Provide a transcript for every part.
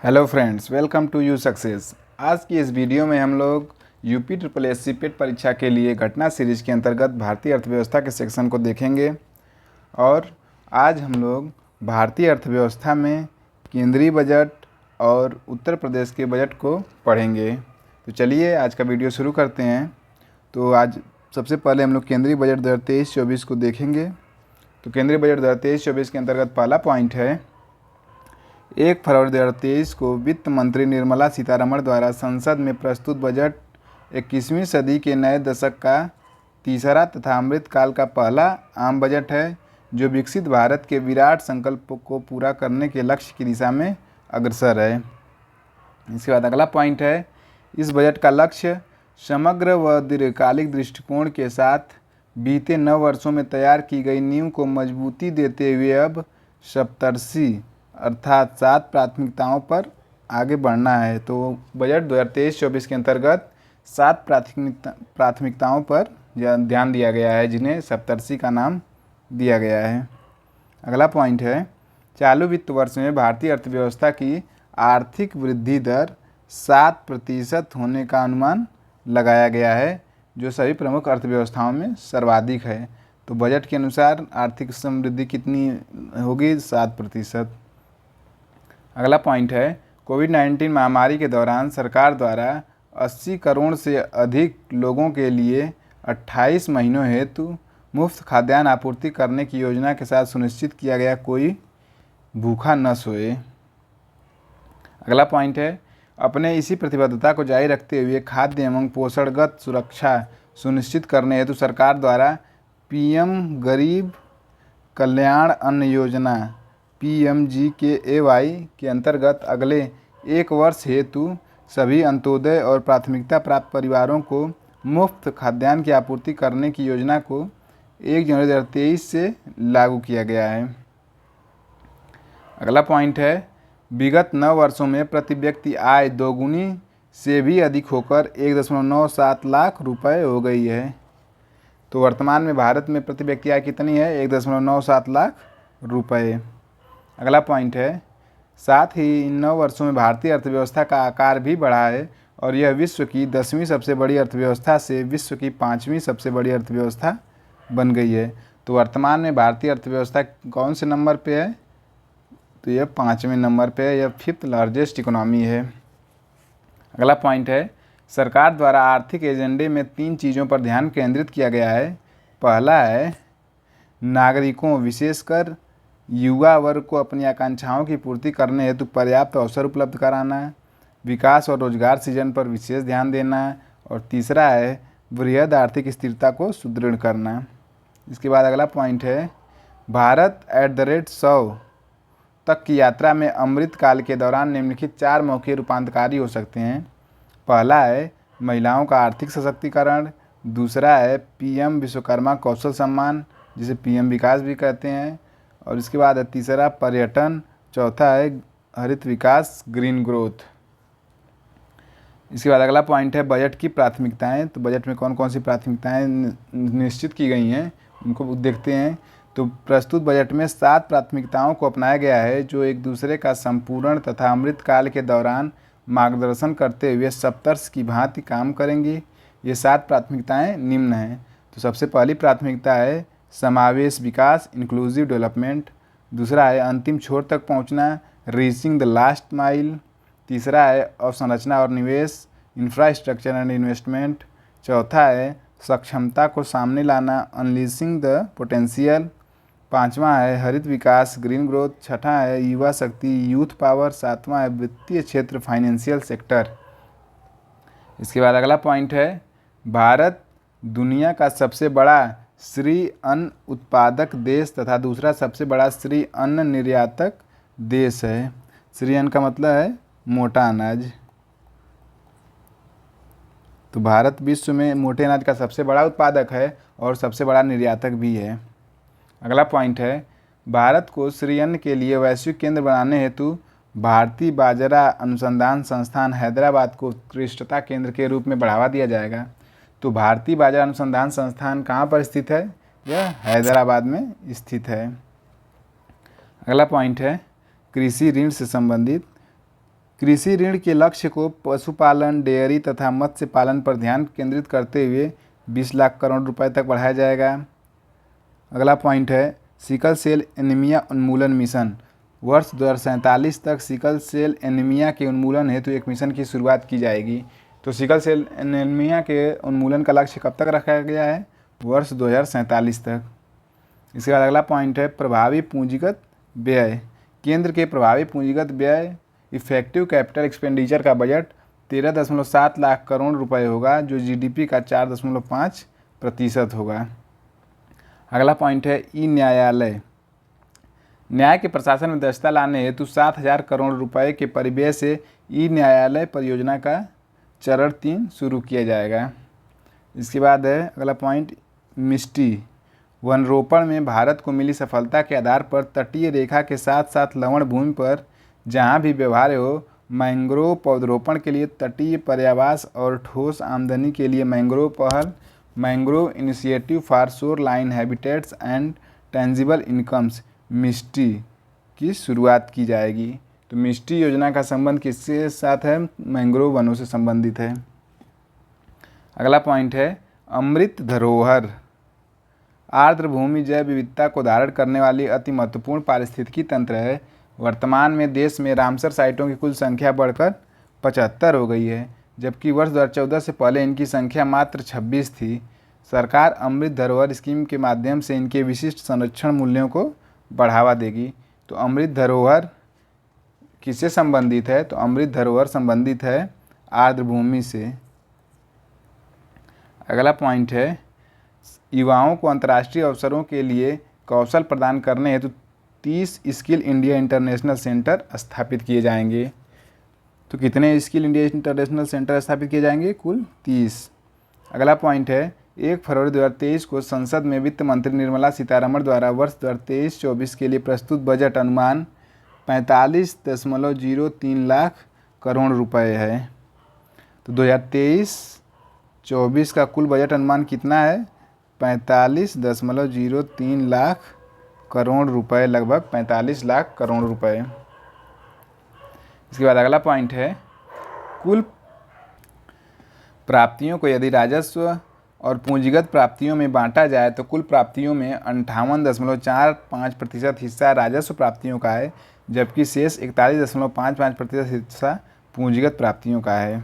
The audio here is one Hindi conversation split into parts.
Hello friends, welcome to you success. आज की इस वीडियो में हम लोग UP triple S C PET परीक्षा के लिए घटना सीरीज के अंतर्गत भारतीय अर्थव्यवस्था के सेक्शन को देखेंगे। और आज हम लोग भारतीय अर्थव्यवस्था में केंद्रीय बजट और उत्तर प्रदेश के बजट को पढ़ेंगे। तो चलिए आज का वीडियो शुरू करते हैं। तो आज सबसे पहले हम लोग केंद्रीय बजट 2023-24 को देखेंगे। तो केंद्रीय बजट 2023-24 के अंतर्गत पहला पॉइंट है, 1 फरवरी 2023 को वित्त मंत्री निर्मला सीतारमण द्वारा संसद में प्रस्तुत बजट 21वीं सदी के नए दशक का तीसरा तथा अमृतकाल का पहला आम बजट है, जो विकसित भारत के विराट संकल्प को पूरा करने के लक्ष्य की दिशा में अग्रसर है। इसके बाद अगला पॉइंट है, इस बजट का लक्ष्य समग्र व दीर्घकालिक दृष्टिकोण के साथ बीते 9 वर्षों में तैयार की गई नींव को मजबूती देते हुए अब सप्तर्षि अर्थात 7 प्राथमिकताओं पर आगे बढ़ना है। तो बजट 2023-24 के अंतर्गत 7 प्राथमिकताओं पर ध्यान दिया गया है, जिन्हें सप्तर्षि का नाम दिया गया है। अगला पॉइंट है, चालू वित्त वर्ष में भारतीय अर्थव्यवस्था की आर्थिक वृद्धि दर 7% होने का अनुमान लगाया गया है, जो सभी प्रमुख अर्थव्यवस्थाओं में सर्वाधिक है। तो बजट के अनुसार आर्थिक समृद्धि कितनी होगी? 7%। अगला पॉइंट है, कोविड-19 महामारी के दौरान सरकार द्वारा 80 करोड़ से अधिक लोगों के लिए 28 महीनों हेतु मुफ्त खाद्यान्न आपूर्ति करने की योजना के साथ सुनिश्चित किया गया कोई भूखा न सोए। अगला पॉइंट है, अपने इसी प्रतिबद्धता को जारी रखते हुए खाद्य एवं पोषणगत सुरक्षा सुनिश्चित करने हेतु सरकार द्वारा पीएम गरीब कल्याण अन्न योजना PMGKAY के अंतर्गत अगले 1 वर्ष हेतु सभी अंत्योदय और प्राथमिकता प्राप्त परिवारों को मुफ्त खाद्यान्न की आपूर्ति करने की योजना को 1 जनवरी 2023 से लागू किया गया है। अगला पॉइंट है, विगत 9 वर्षों में प्रति व्यक्ति आय दोगुनी से भी अधिक होकर 1.97 लाख रुपए हो गई है। तो वर्तमान में भारत में प्रति व्यक्ति आय कितनी है? 1.97 लाख रुपए। अगला पॉइंट है, साथ ही इन 9 वर्षों में भारतीय अर्थव्यवस्था का आकार भी बढ़ा है और यह विश्व की 10वीं सबसे बड़ी अर्थव्यवस्था से विश्व की 5वीं सबसे बड़ी अर्थव्यवस्था बन गई है। तो वर्तमान में भारतीय अर्थव्यवस्था कौन से नंबर पे है? तो यह 5वें नंबर पे है, यह 5th लार्जेस्ट इकोनॉमी है। अगला पॉइंट है, सरकार द्वारा आर्थिक एजेंडे में 3 चीज़ों पर ध्यान केंद्रित किया गया है। पहला है, नागरिकों विशेषकर युवा वर्ग को अपनी आकांक्षाओं की पूर्ति करने हेतु पर्याप्त अवसर उपलब्ध कराना, विकास और रोजगार सृजन पर विशेष ध्यान देना, और तीसरा है, वृहद आर्थिक स्थिरता को सुदृढ़ करना। इसके बाद अगला पॉइंट है, भारत @ 100 तक की यात्रा में अमृत काल के दौरान निम्नलिखित 4 मौके रूपांतरकारी हो सकते हैं। पहला है, महिलाओं का आर्थिक सशक्तिकरण। दूसरा है, PM विश्वकर्मा कौशल सम्मान, जिसे PM विकास भी कहते हैं। और इसके बाद है तीसरा, पर्यटन। चौथा है, हरित विकास ग्रीन ग्रोथ। इसके बाद अगला पॉइंट है, बजट की प्राथमिकताएं। तो बजट में कौन कौन सी प्राथमिकताएं निश्चित की गई हैं, उनको देखते हैं। तो प्रस्तुत बजट में 7 प्राथमिकताओं को अपनाया गया है, जो एक दूसरे का संपूर्ण तथा अमृतकाल के दौरान मार्गदर्शन करते हुए सप्तर्षि की भांति काम करेंगी। ये 7 प्राथमिकताएं निम्न हैं। तो सबसे पहली प्राथमिकता है समावेश विकास, इंक्लूसिव डेवलपमेंट। दूसरा है अंतिम छोर तक पहुंचना, रीचिंग द लास्ट माइल। तीसरा है अवसंरचना और निवेश, इंफ्रास्ट्रक्चर एंड इन्वेस्टमेंट। चौथा है सक्षमता को सामने लाना, अनलीशिंग द पोटेंशियल। पांचवा है हरित विकास ग्रीन ग्रोथ। छठा है युवा शक्ति यूथ पावर। सातवां है वित्तीय क्षेत्र फाइनेंशियल सेक्टर। इसके बाद अगला पॉइंट है, भारत दुनिया का सबसे बड़ा श्री अन्न उत्पादक देश तथा दूसरा सबसे बड़ा श्री अन्न निर्यातक देश है। श्री अन्न का मतलब है मोटा अनाज। तो भारत विश्व में मोटे अनाज का सबसे बड़ा उत्पादक है और सबसे बड़ा निर्यातक भी है। अगला पॉइंट है, भारत को श्री अन्न के लिए वैश्विक केंद्र बनाने हेतु भारतीय बाजरा अनुसंधान संस्थान हैदराबाद को उत्कृष्टता केंद्र के रूप में बढ़ावा दिया जाएगा। तो भारतीय बाजरा अनुसंधान संस्थान कहाँ पर स्थित है? यह हैदराबाद में स्थित है। अगला पॉइंट है, कृषि ऋण से संबंधित। कृषि ऋण के लक्ष्य को पशुपालन, डेयरी तथा मत्स्य पालन पर ध्यान केंद्रित करते हुए 20 लाख करोड़ रुपए तक बढ़ाया जाएगा। अगला पॉइंट है सिकल सेल एनीमिया उन्मूलन मिशन। वर्ष 2047 तक सिकल सेल एनीमिया के उन्मूलन हेतु एक मिशन की शुरुआत की जाएगी। तो सिकल सेल एनीमिया के उन्मूलन का लक्ष्य कब तक रखा गया है? वर्ष 2047 तक। इसके बाद अगला पॉइंट है प्रभावी पूंजीगत व्यय। केंद्र के प्रभावी पूंजीगत व्यय इफेक्टिव कैपिटल एक्सपेंडिचर का बजट 13.7 लाख करोड़ रुपए होगा, जो जीडीपी का 4.5% होगा। अगला पॉइंट है ई न्यायालय। न्याय के प्रशासन में दक्षता लाने हेतु 7,000 करोड़ रुपए के परिव्यय से ई न्यायालय परियोजना का चरण 3 शुरू किया जाएगा। इसके बाद है अगला पॉइंट मिस्टी। वनरोपण में भारत को मिली सफलता के आधार पर तटीय रेखा के साथ साथ लवण भूमि पर जहां भी व्यवहार्य हो मैंग्रोव पौधरोपण के लिए तटीय पर्यावास और ठोस आमदनी के लिए मैंग्रोव पहल, mangrove initiative for shore line habitats and tangible incomes MISHTI की शुरुआत की जाएगी। तो मिस्टी योजना का संबंध किसके साथ है? मैंग्रोव वनों से संबंधित है। अगला पॉइंट है अमृत धरोहर। आर्द्र भूमि जैव विविधता को धारण करने वाली अति महत्वपूर्ण पारिस्थितिकी तंत्र है। वर्तमान में देश में रामसर साइटों की कुल संख्या बढ़कर 75 हो गई है, जबकि वर्ष 2014 से पहले इनकी संख्या मात्र 26 थी। सरकार अमृत धरोहर स्कीम के माध्यम से इनके विशिष्ट संरक्षण मूल्यों को बढ़ावा देगी। तो अमृत धरोहर किससे संबंधित है? तो अमृत धरोहर संबंधित है आर्द्र भूमि से। अगला पॉइंट है युवाओं को अंतर्राष्ट्रीय अवसरों के लिए कौशल प्रदान करने हेतु 30 स्किल इंडिया इंटरनेशनल सेंटर स्थापित किए जाएंगे। तो कितने स्किल इंडिया इंटरनेशनल सेंटर स्थापित किए जाएंगे? कुल 30। अगला पॉइंट है 1 फरवरी 2023 को संसद में वित्त मंत्री निर्मला सीतारमण द्वारा वर्ष 2023-24 के लिए प्रस्तुत बजट अनुमान 45.03 लाख करोड़ रुपए है। तो 2023-24 का कुल बजट अनुमान कितना है? 45.03 लाख करोड़ रुपए, लगभग 45 लाख करोड़ रुपए। इसके बाद अगला पॉइंट है कुल प्राप्तियों को यदि राजस्व और पूंजीगत प्राप्तियों में बांटा जाए तो कुल प्राप्तियों में 58.45% हिस्सा राजस्व प्राप्तियों का है, जबकि शेष 41.55% हिस्सा पूंजीगत प्राप्तियों का है।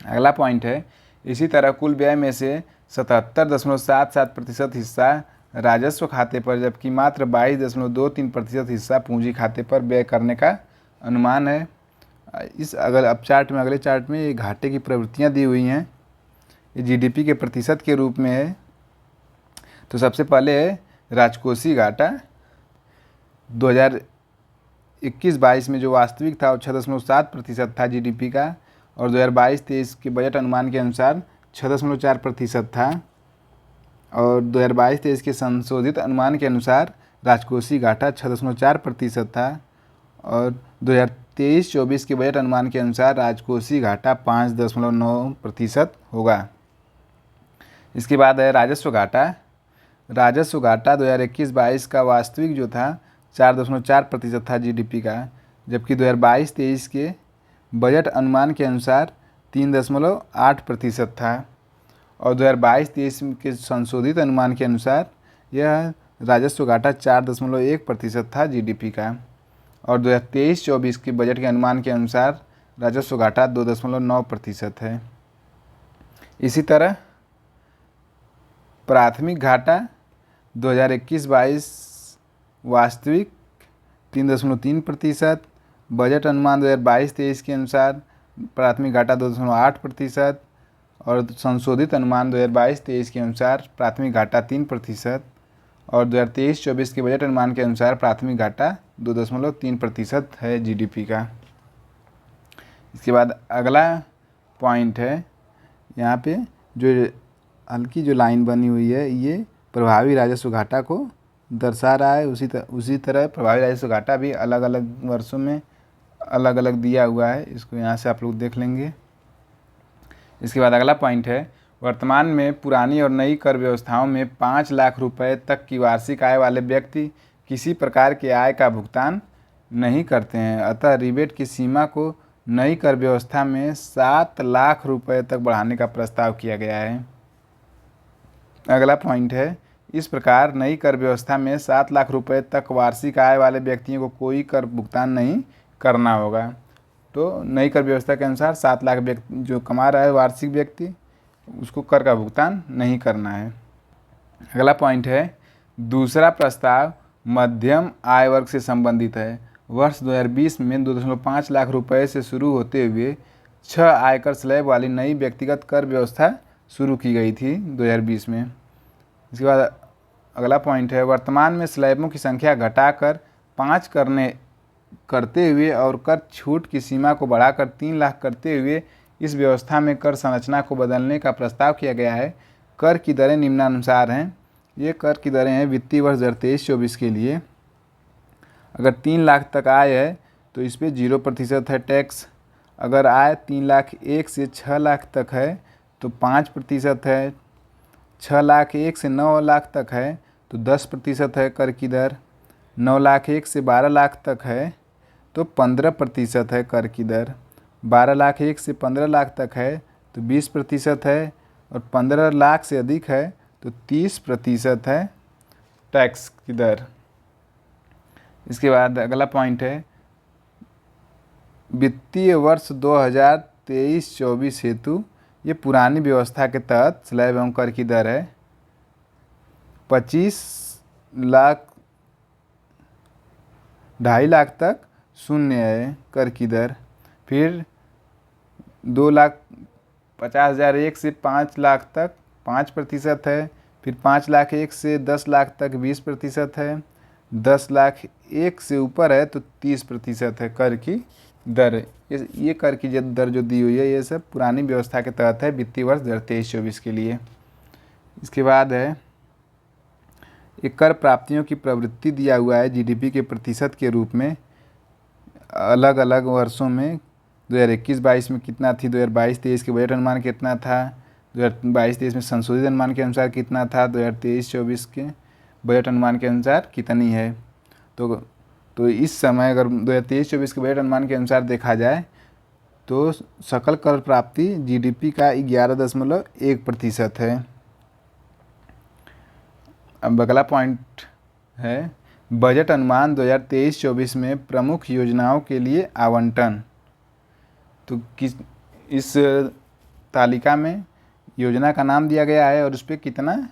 अगला पॉइंट है इसी तरह कुल व्यय में से 77.77% हिस्सा राजस्व खाते पर, जबकि मात्र 22.23% हिस्सा पूंजी खाते पर व्यय करने का अनुमान है। इस अगले चार्ट में ये घाटे की प्रवृत्तियां दी हुई हैं। ये जीडीपी के प्रतिशत के रूप में है। तो सबसे पहले है राजकोषीय घाटा। 2021-22 में जो वास्तविक था वो 6.7% था जीडीपी का, और 2022-23 के बजट अनुमान के अनुसार 6.4% था, और 2022-23 के संशोधित अनुमान के अनुसार राजकोषीय घाटा 6.4% था, और 2023-24 के बजट अनुमान के अनुसार राजकोषीय घाटा 5.9% होगा। इसके बाद है राजस्व घाटा। राजस्व घाटा 2021-22 का वास्तविक जो था 4.4% था जीडीपी का, जबकि 2022-23 के बजट अनुमान के अनुसार 3.8% था, और 2022-23 के संशोधित अनुमान के अनुसार यह राजस्व घाटा 4.1% था जीडीपी का, और 2023-24 के बजट के अनुमान के अनुसार राजस्व घाटा 2.9% है। इसी तरह प्राथमिक घाटा 2021-22 वास्तविक 3.3%, बजट अनुमान 2022-23 के अनुसार प्राथमिक घाटा 2.8%, और संशोधित अनुमान 2022-23 के अनुसार प्राथमिक घाटा 3%, और 2023-24 के बजट अनुमान के अनुसार प्राथमिक घाटा 2.3% है जीडीपी का। इसके बाद अगला पॉइंट है, यहाँ पे जो हल्की जो लाइन बनी हुई है ये प्रभावी राजस्व घाटा को दर्शा रहा है। उसी तरह प्रभावी राजस्व घाटा भी अलग अलग वर्षों में अलग अलग दिया हुआ है, इसको यहाँ से आप लोग देख लेंगे। इसके बाद अगला पॉइंट है वर्तमान में पुरानी और नई कर व्यवस्थाओं में 5 लाख रुपए तक की वार्षिक आय वाले व्यक्ति किसी प्रकार के आय का भुगतान नहीं करते हैं, अतः रिबेट की सीमा को नई कर व्यवस्था में 7 लाख रुपए तक बढ़ाने का प्रस्ताव किया गया है। अगला पॉइंट है, इस प्रकार नई कर व्यवस्था में 7 लाख रुपए तक वार्षिक आय वाले व्यक्तियों को कोई कर भुगतान नहीं करना होगा। तो नई कर व्यवस्था के अनुसार 7 लाख व्यक्ति जो कमा रहा है वार्षिक व्यक्ति, उसको कर का भुगतान नहीं करना है। अगला पॉइंट है, दूसरा प्रस्ताव मध्यम आय वर्ग से संबंधित है। वर्ष 2020 में 2.5 लाख रुपए से शुरू होते हुए 6 आयकर स्लैब वाली नई व्यक्तिगत कर व्यवस्था शुरू की गई थी 2020 में। इसके बाद अगला पॉइंट है, वर्तमान में स्लैबों की संख्या घटाकर 5 करते हुए और कर छूट की सीमा को बढ़ाकर 3 लाख करते हुए इस व्यवस्था में कर संरचना को बदलने का प्रस्ताव किया गया है। कर की दरें निम्नानुसार हैं। ये कर की दरें हैं वित्तीय वर्ष 2023-24 के लिए। अगर 3 लाख तक आय है तो इस पर 0% है टैक्स। अगर आय 3,01,000 से 6 लाख तक है तो 5% है। 6 लाख 1 से 9 लाख तक है तो 10% है कर की दर। 9 लाख 1 से 12 लाख तक है तो 15% है कर की दर। 12 लाख 1 से 15 लाख तक है तो 20% है और 15 लाख से अधिक है तो 30% है टैक्स की दर। इसके बाद अगला पॉइंट है, वित्तीय वर्ष 2023-24 हेतु ये पुरानी व्यवस्था के तहत स्लैब एवं कर की दर है 25 लाख 2.5 लाख तक शून्य है कर की दर। फिर 2,50,001 से 5 लाख तक 5% है। फिर 5 लाख 1 से 10 लाख तक 20% है। 10 लाख 1 से ऊपर है तो 30% है कर की दर। ये कर की दर जो दी हुई है ये सब पुरानी व्यवस्था के तहत है वित्तीय वर्ष 2023-24 के लिए। इसके बाद है, एक कर प्राप्तियों की प्रवृत्ति दिया हुआ है जीडीपी के प्रतिशत के रूप में अलग अलग वर्षों में। 2021-22 में कितना थी, 2022-23 के बजट अनुमान कितना था, 2022-23 में संशोधित अनुमान के अनुसार कितना था, 2023-24 के बजट अनुमान के अनुसार कितनी है। तो इस समय अगर 2023-24 के बजट अनुमान के अनुसार देखा जाए तो सकल कर प्राप्ति जीडीपी का 11.1% है। अब अगला पॉइंट है, बजट अनुमान 2023-24 में प्रमुख योजनाओं के लिए आवंटन। तो इस तालिका में योजना का नाम दिया गया है और उस पर कितना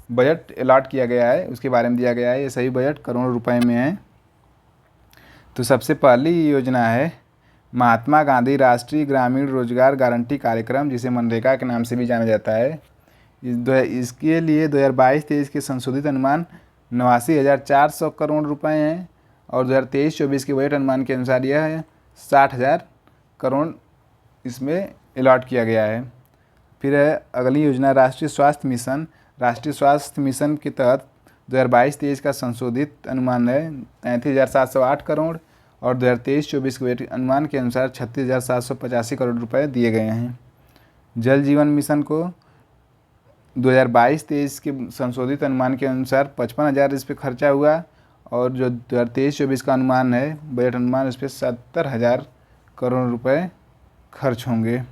बजट अलॉट किया गया है उसके बारे में दिया गया है। ये सभी बजट करोड़ों रुपए में है। तो सबसे पहली योजना है महात्मा गांधी राष्ट्रीय ग्रामीण रोजगार गारंटी कार्यक्रम, जिसे मनरेगा के नाम से भी जाना जाता है। इसके लिए 2022-23 के संशोधित अनुमान 89,400 करोड़ रुपए हैं और 2023-24 के बजट अनुमान के अनुसार यह है 60,000 करोड़ इसमें अलॉट किया गया है। फिर है अगली योजना राष्ट्रीय स्वास्थ्य मिशन। राष्ट्रीय स्वास्थ्य मिशन के तहत 2022-23 का संशोधित अनुमान है 33,708 करोड़ और 2023-24 के बजट अनुमान के अनुसार 36,785 करोड़ रुपए दिए गए हैं। जल जीवन मिशन को 2022-23 के संशोधित अनुमान के अनुसार 55,000 इस पर खर्चा हुआ और जो 2023-24 का अनुमान है बजट अनुमान, उस पर 70,000 करोड़ रुपए खर्च होंगे।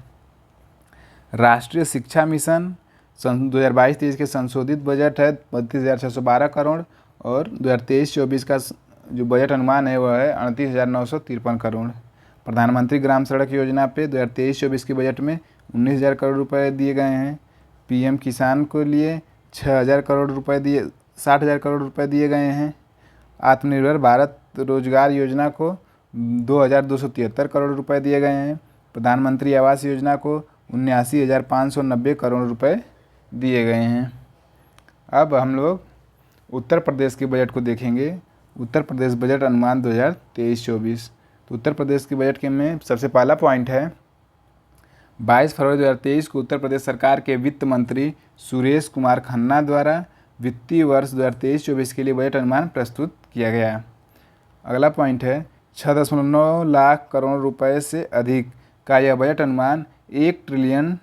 राष्ट्रीय शिक्षा मिशन 2022-23 के संशोधित बजट है 32,612 करोड़ और 2023-24 का जो बजट अनुमान है वह है 38,953 करोड़। प्रधानमंत्री ग्राम सड़क योजना पे 2023-24 के बजट में 19,000 करोड़ रुपए दिए गए हैं। पीएम किसान को लिए 6,000 करोड़ रुपए दिए 60,000 करोड़ रुपए दिए गए हैं। आत्मनिर्भर भारत रोजगार योजना को 2,273 करोड़ रुपए दिए गए हैं। प्रधानमंत्री आवास योजना को 79,590 करोड़ रुपए दिए गए हैं। अब हम लोग उत्तर प्रदेश के बजट को देखेंगे। उत्तर प्रदेश बजट अनुमान 2023-24। तो उत्तर प्रदेश के बजट के में सबसे पहला पॉइंट है 22 फरवरी 2023 को उत्तर प्रदेश सरकार के वित्त मंत्री सुरेश कुमार खन्ना द्वारा वित्तीय वर्ष 2023-24 के लिए बजट अनुमान प्रस्तुत किया गया। अगला पॉइंट है 6.9 लाख करोड़ रुपए से अधिक का यह बजट अनुमान $1 ट्रिलियन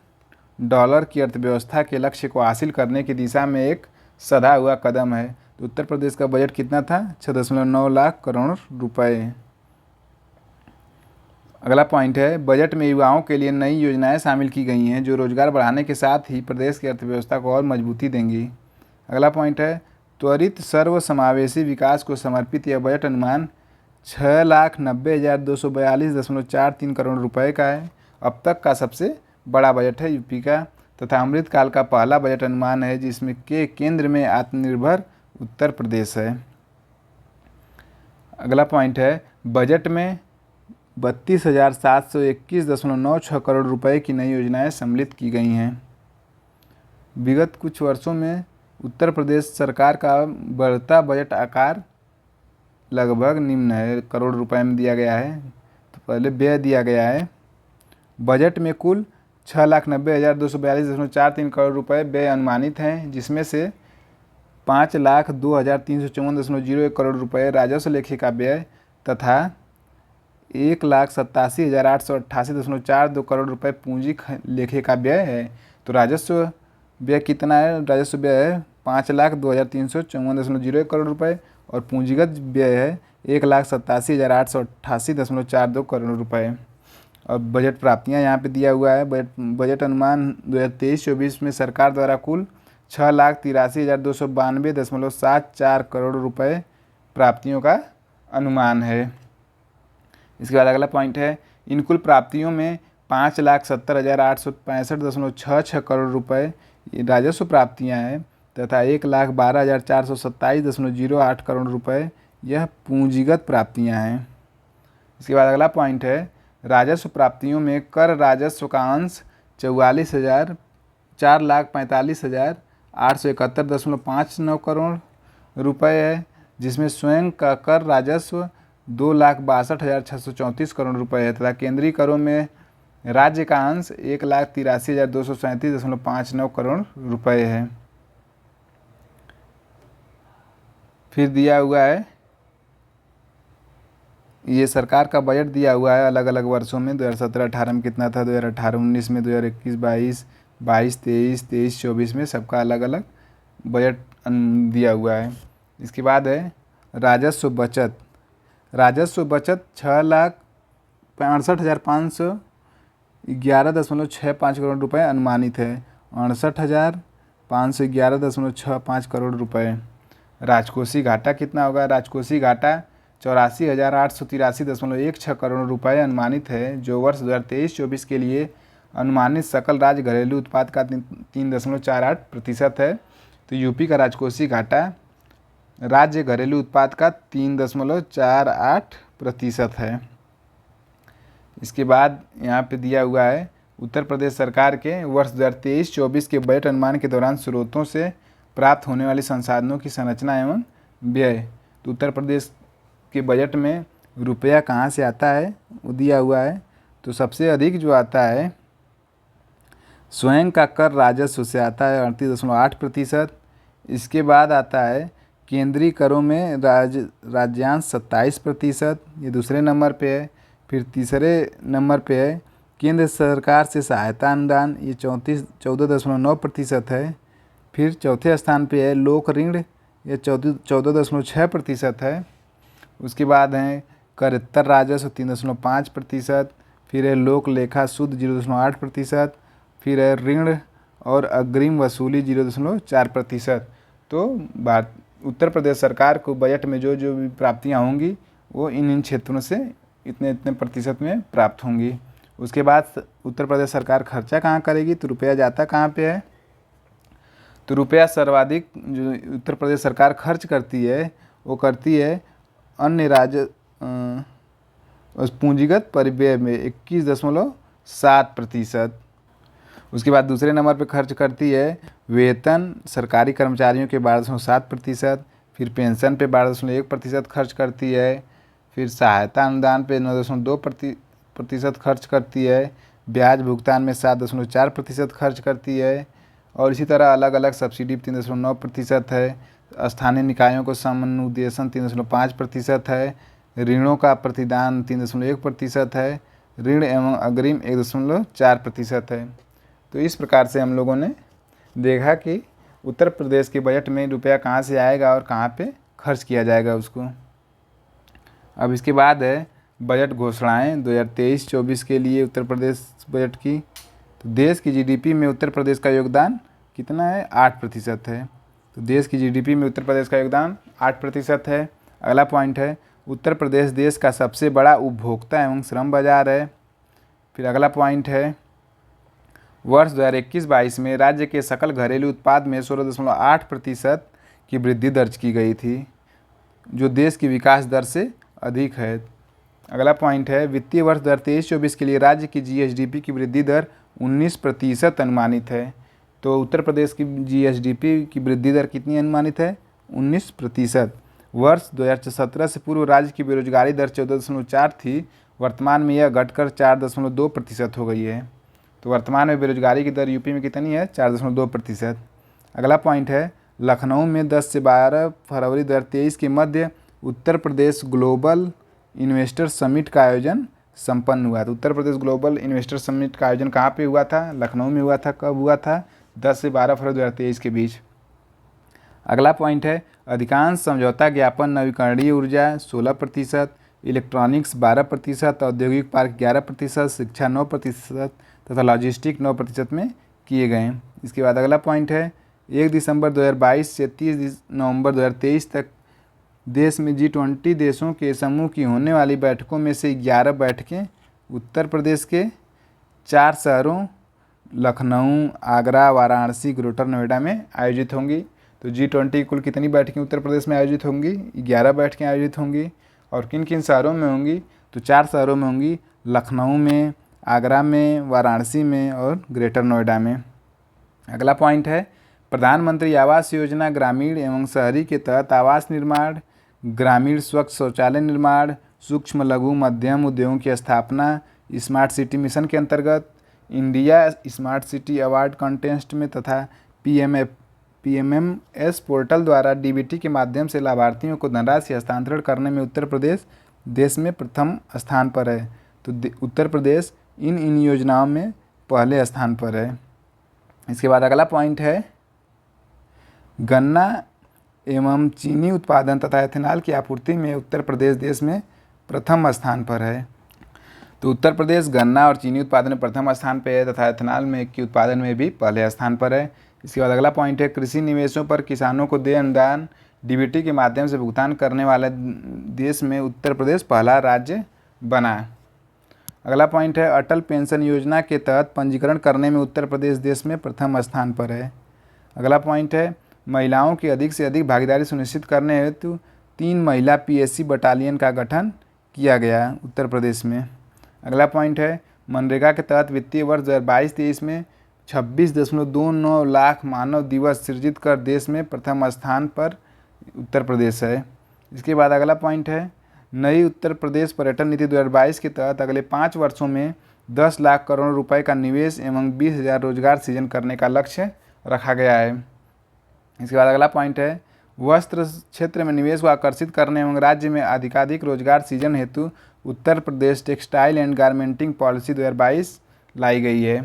की अर्थव्यवस्था के लक्ष्य को हासिल करने की दिशा में एक सधा हुआ कदम है। तो उत्तर प्रदेश का बजट कितना था, 6.9 लाख करोड़ रुपए। अगला पॉइंट है बजट में युवाओं के लिए नई योजनाएं शामिल की गई हैं जो रोजगार बढ़ाने के साथ ही प्रदेश की अर्थव्यवस्था को और मजबूती देंगी। अगला पॉइंट है त्वरित सर्वसमावेशी विकास को समर्पित यह बजट अनुमान 6,90,242.43 करोड़ रुपए का है। अब तक का सबसे बड़ा बजट है यूपी का तथा अमृतकाल का पहला बजट अनुमान है जिसमें केंद्र में आत्मनिर्भर उत्तर प्रदेश है। अगला पॉइंट है बजट में 32,721.96 करोड़ रुपए की नई योजनाएं सम्मिलित की गई हैं। विगत कुछ वर्षों में उत्तर प्रदेश सरकार का बढ़ता बजट आकार लगभग निम्न है, करोड़ रुपए में दिया गया है। तो पहले व्यय दिया गया है, बजट में कुल 6,90,242.43 करोड़ रुपए व्यय अनुमानित हैं जिसमें से 5,02,354.01 करोड़ रुपए राजस्व लेखा व्यय तथा 1,87,888.42 करोड़ रुपए पूंजी लेखे का व्यय है। तो राजस्व व्यय कितना है? राजस्व व्यय है 5,02,354.01 करोड़ रुपए और पूंजीगत व्यय है 1,87,888.42 करोड़ रुपए। और बजट प्राप्तियां यहाँ पे दिया हुआ है। बजट अनुमान 2023-24 में सरकार द्वारा कुल 6,83,292.74 करोड़ रुपए प्राप्तियों का अनुमान है। इसके बाद अगला पॉइंट है इन कुल प्राप्तियों में 5,70,865.66 करोड़ रुपए राजस्व प्राप्तियां हैं तथा 1,12,427.08 करोड़ रुपए यह पूंजीगत प्राप्तियां हैं। इसके बाद अगला पॉइंट है राजस्व प्राप्तियों में कर राजस्व का अंश 4,45,871.59 करोड़ रुपए है जिसमें स्वयं का कर राजस्व 2,62,634 करोड़ रुपए है तथा केंद्रीय करों में राज्य का अंश 1,83,237.59 करोड़ रुपए है। फिर दिया हुआ है ये सरकार का बजट दिया हुआ है अलग अलग वर्षों में 2017-18 में कितना था, 2018-19 में, 2021-22, 22-23, 23-24 में सबका अलग अलग बजट दिया हुआ है। इसके बाद है राजस्व बचत। राजस्व बचत 6,65,511.65 करोड़ रुपए अनुमानित है। 68,511.65 करोड़ रुपए। राजकोषीय घाटा कितना होगा? राजकोषीय घाटा 84,883.16 करोड़ रुपए अनुमानित है जो वर्ष 2023-24 के लिए अनुमानित सकल राज्य घरेलू उत्पाद का 3.48% है। तो यूपी का राजकोषीय घाटा राज्य घरेलू उत्पाद का 3.48% है। इसके बाद यहाँ पे दिया हुआ है उत्तर प्रदेश सरकार के वर्ष 2023-24 के बजट अनुमान के दौरान स्रोतों से प्राप्त होने वाली संसाधनों की संरचना एवं व्यय। तो उत्तर प्रदेश के बजट में रुपया कहाँ से आता है वो दिया हुआ है। तो सबसे अधिक जो आता है स्वयं का कर राजस्व से आता है 38.8%। इसके बाद आता है केंद्रीय करों में राज्यांश 27%, ये दूसरे नंबर पे है। फिर तीसरे नंबर पे है केंद्र सरकार से सहायता अनुदान, ये 14.9% है। फिर चौथे स्थान पे है लोक ऋण, ये 14.6% है। उसके बाद हैं करेत्तर राजस्व 3.5%। फिर है लोक लेखा शुद्ध 0.8%। फिर है ऋण और अग्रिम वसूली 0.4%। तो उत्तर प्रदेश सरकार को बजट में जो जो भी प्राप्तियाँ होंगी वो इन क्षेत्रों से इतने इतने प्रतिशत में प्राप्त होंगी। उसके बाद उत्तर प्रदेश सरकार खर्चा कहाँ करेगी? तो रुपया जाता कहाँ पे है? तो रुपया सर्वाधिक जो उत्तर प्रदेश सरकार खर्च करती है वो करती है अन्य राज्य पूंजीगत परिव्यय में 21.7%। उसके बाद दूसरे नंबर पे खर्च करती है वेतन सरकारी कर्मचारियों के 12.7%। फिर पेंशन पे 12.1% खर्च करती है। फिर सहायता अनुदान पे 9.2% खर्च करती है। ब्याज भुगतान में 7.4% खर्च करती है। और इसी तरह अलग अलग सब्सिडी 3.9% है। स्थानीय निकायों को समनुदेशन 3.5% है। ऋणों का प्रतिदान 3.1% है। ऋण एवं अग्रिम 1.4% है। तो इस प्रकार से हम लोगों ने देखा कि उत्तर प्रदेश के बजट में रुपया कहाँ से आएगा और कहाँ पे खर्च किया जाएगा उसको। अब इसके बाद है बजट घोषणाएं 2023-24 के लिए उत्तर प्रदेश बजट की। तो देश की जीडीपी में उत्तर प्रदेश का योगदान कितना है? 8% है। तो देश की जीडीपी में उत्तर प्रदेश का योगदान 8% है। अगला पॉइंट है, उत्तर प्रदेश देश का सबसे बड़ा उपभोक्ता एवं श्रम बाजार है। फिर अगला पॉइंट है, वर्ष 2021-22 में राज्य के सकल घरेलू उत्पाद में 16.8% की वृद्धि दर्ज की गई थी, जो देश की विकास दर से अधिक है। अगला पॉइंट है, वित्तीय वर्ष 2023-24 के लिए राज्य की जीएसडीपी की वृद्धि दर 19% अनुमानित है। तो उत्तर प्रदेश की जीएसडीपी की वृद्धि दर कितनी अनुमानित है? 19%। वर्ष 2017 से पूर्व राज्य की बेरोजगारी दर 14.4 थी, वर्तमान में यह घटकर 4.2% हो गई है। तो वर्तमान में बेरोजगारी की दर यूपी में कितनी है? 4.2%। अगला पॉइंट है, लखनऊ में 10 से 12 फरवरी 2023 के मध्य Uttar Pradesh global investor summit का आयोजन संपन्न हुआ। तो Uttar Pradesh global investor summit का आयोजन कहाँ पे हुआ था? लखनऊ में हुआ था। कब हुआ था? 10 से 12 फरवरी 2023 के बीच। अगला पॉइंट है, अधिकांश समझौता ज्ञापन नवीकरणीय ऊर्जा 16%, इलेक्ट्रॉनिक्स 12%, औद्योगिक पार्क 11%, शिक्षा 9% तथा लॉजिस्टिक 9% में किए गए। इसके बाद अगला पॉइंट है, 1 दिसंबर 2022 से 30 नवंबर 2023 तक देश में G20 देशों के समूह की होने वाली बैठकों में से 11 बैठकें उत्तर प्रदेश के 4 शहरों लखनऊ, आगरा, वाराणसी, ग्रेटर नोएडा में आयोजित होंगी। तो G20 कुल कितनी बैठकें उत्तर प्रदेश में आयोजित होंगी? 11 बैठकें आयोजित होंगी। और किन किन शहरों में होंगी? तो 4 शहरों में होंगी, लखनऊ में, आगरा में, वाराणसी में और ग्रेटर नोएडा में। अगला पॉइंट है, प्रधानमंत्री आवास योजना ग्रामीण एवं शहरी के तहत आवास निर्माण, ग्रामीण स्वच्छ शौचालय निर्माण, सूक्ष्म लघु मध्यम उद्योगों की स्थापना, स्मार्ट सिटी मिशन के अंतर्गत India smart city award contest में तथा पीएमएमएस पोर्टल द्वारा डीबीटी के माध्यम से लाभार्थियों को धनराशि हस्तांतरण करने में उत्तर प्रदेश देश में प्रथम स्थान पर है। तो उत्तर प्रदेश इन योजनाओं में पहले स्थान पर है। इसके बाद अगला पॉइंट है, गन्ना एवं चीनी उत्पादन तथा एथेनॉल की आपूर्ति में उत्तर प्रदेश देश में प्रथम स्थान पर है। तो उत्तर प्रदेश गन्ना और चीनी उत्पादन में प्रथम स्थान पर है तथा एथेनॉल में के उत्पादन में भी पहले स्थान पर है। इसके बाद अगला पॉइंट है, कृषि निवेशों पर किसानों को देय अनुदान डीबीटी के माध्यम से भुगतान करने वाले देश में उत्तर प्रदेश पहला राज्य बना। अगला पॉइंट है, अटल पेंशन योजना के तहत पंजीकरण करने में उत्तर प्रदेश देश में प्रथम स्थान पर है। अगला पॉइंट है, महिलाओं की अधिक से अधिक भागीदारी सुनिश्चित करने हेतु 3 महिला पीएससी बटालियन का गठन किया गया उत्तर प्रदेश में। अगला पॉइंट है, मनरेगा के तहत वित्तीय वर्ष 2022-23 में 26.29 लाख मानव दिवस सृजित कर देश में प्रथम स्थान पर उत्तर प्रदेश है। इसके बाद अगला पॉइंट है, नई उत्तर प्रदेश पर्यटन नीति 2022 के तहत अगले 5 वर्षों में 10 लाख करोड़ रुपए का निवेश एवं 20,000 रोजगार सृजन करने का लक्ष्य रखा गया है। इसके बाद अगला पॉइंट है, वस्त्र क्षेत्र में निवेश को आकर्षित करने एवं राज्य में अधिकाधिक रोजगार सृजन हेतु Uttar Pradesh textile and garmenting policy 2022 लाई गई है।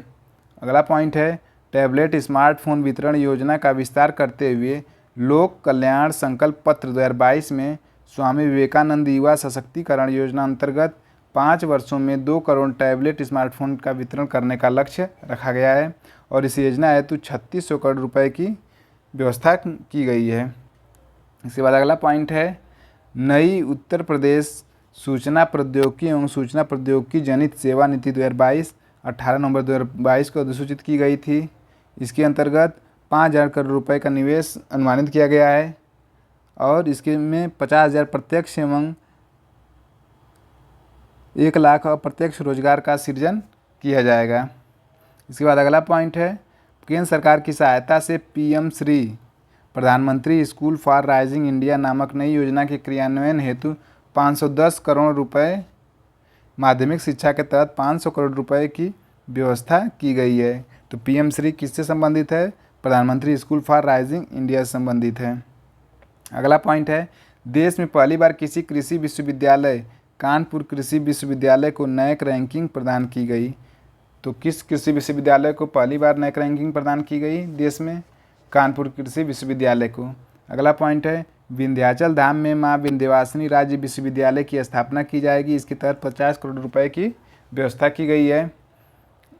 अगला पॉइंट है, टैबलेट स्मार्टफोन वितरण योजना का विस्तार करते हुए लोक कल्याण संकल्प पत्र 2022 में स्वामी विवेकानंद युवा सशक्तिकरण योजना अंतर्गत 5 वर्षों में 2 करोड़ टैबलेट स्मार्टफोन का वितरण करने का लक्ष्य रखा गया है और इस योजना हेतु 3600 करोड़ रुपए की व्यवस्था की गई है। इसके बाद अगला पॉइंट है, नई उत्तर प्रदेश सूचना प्रौद्योगिकी एवं सूचना प्रौद्योगिकी जनित सेवा नीति 2022 18 नवंबर 2022 को अधिसूचित की गई थी। इसके अंतर्गत 5,000 करोड़ रुपए का निवेश अनुमानित किया गया है और इसके में 50,000 प्रत्यक्ष एवं 1 लाख अप्रत्यक्ष रोजगार का सृजन किया जाएगा। इसके बाद अगला पॉइंट है, केंद्र सरकार की सहायता से पीएम श्री प्रधानमंत्री स्कूल फॉर राइजिंग इंडिया नामक नई योजना के क्रियान्वयन हेतु 510 करोड़ रुपए, माध्यमिक शिक्षा के तहत 500 करोड़ रुपए की व्यवस्था की गई है। तो पीएम श्री किससे संबंधित है? प्रधानमंत्री स्कूल फॉर राइजिंग इंडिया से संबंधित है। अगला पॉइंट है, देश में पहली बार किसी कृषि विश्वविद्यालय कानपुर कृषि विश्वविद्यालय को नैक रैंकिंग प्रदान की गई। तो किस कृषि विश्वविद्यालय को पहली बार नैक रैंकिंग प्रदान की गई देश में? कानपुर कृषि विश्वविद्यालय को। अगला पॉइंट है, विंध्याचल धाम में मां विंध्यवासिनी राज्य विश्वविद्यालय की स्थापना की जाएगी। इसके तहत 50 करोड़ रुपए की व्यवस्था की गई है।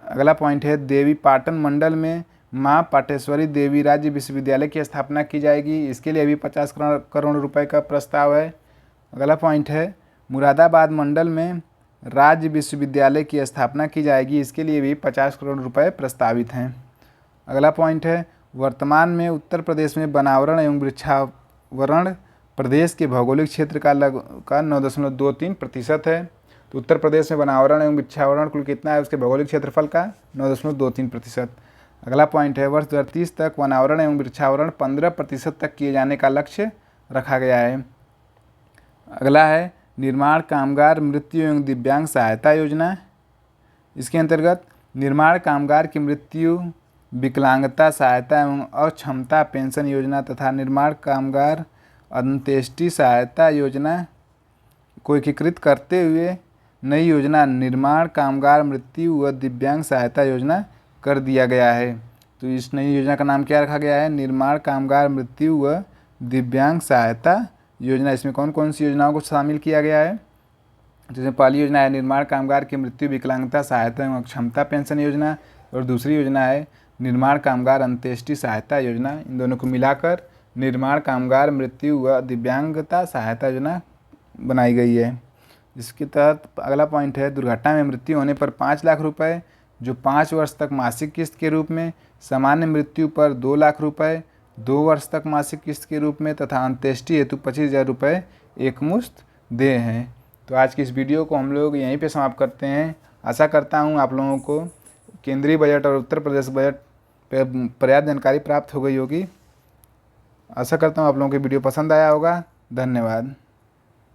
अगला पॉइंट है देवी पाटन मंडल में मां पाटेश्वरी देवी राज्य विश्वविद्यालय की स्थापना की जाएगी। इसके लिए भी 50 करोड़ रुपए का प्रस्ताव है। अगला पॉइंट है मुरादाबाद मंडल में राज्य विश्वविद्यालय की स्थापना की जाएगी। इसके लिए भी 50 करोड़ रुपए प्रस्तावित हैं। अगला पॉइंट है वर्तमान में उत्तर प्रदेश में वनावरण एवं वृक्षावरण प्रदेश के भौगोलिक क्षेत्र का 9.23% है। तो उत्तर प्रदेश में वनावरण एवं वृक्षावरण कुल कितना है, उसके भौगोलिक क्षेत्रफल का 9.23%। अगला पॉइंट है वर्ष 2030 तक वनावरण एवं वृक्षावरण 15% तक किए जाने का लक्ष्य रखा गया है। अगला है निर्माण कामगार मृत्यु एवं दिव्यांग सहायता योजना। इसके अंतर्गत निर्माण कामगार की मृत्यु, विकलांगता सहायता एवं अक्षमता पेंशन योजना तथा निर्माण कामगार अंत्येष्टि सहायता योजना को एकीकृत करते हुए नई योजना निर्माण कामगार मृत्यु व दिव्यांग सहायता योजना कर दिया गया है। तो इस नई योजना का नाम क्या रखा गया है, निर्माण कामगार मृत्यु व दिव्यांग सहायता योजना। इसमें कौन कौन सी योजनाओं को शामिल किया गया है, जैसे पहली योजना है निर्माण कामगार की मृत्यु, विकलांगता सहायता एवं अक्षमता पेंशन योजना, और दूसरी योजना है निर्माण कामगार अंत्येष्टि सहायता योजना। इन दोनों को मिलाकर निर्माण कामगार मृत्यु व दिव्यांगता सहायता योजना बनाई गई है। इसके तहत अगला पॉइंट है दुर्घटना में मृत्यु होने पर 5 लाख रुपए, जो 5 वर्ष तक मासिक किस्त के रूप में, सामान्य मृत्यु पर 2 लाख रुपए 2 वर्ष तक मासिक किस्त के रूप में तथा अंत्येष्टि हेतु 25,000 रुपये एकमुश्त देय हैं। तो आज की इस वीडियो को हम लोग यहीं पे समाप्त करते हैं। आशा करता हूँ आप लोगों को केंद्रीय बजट और उत्तर प्रदेश बजट पर पर्याप्त जानकारी प्राप्त हो गई होगी। आशा करता हूँ आप लोगों को वीडियो पसंद आया होगा। धन्यवाद।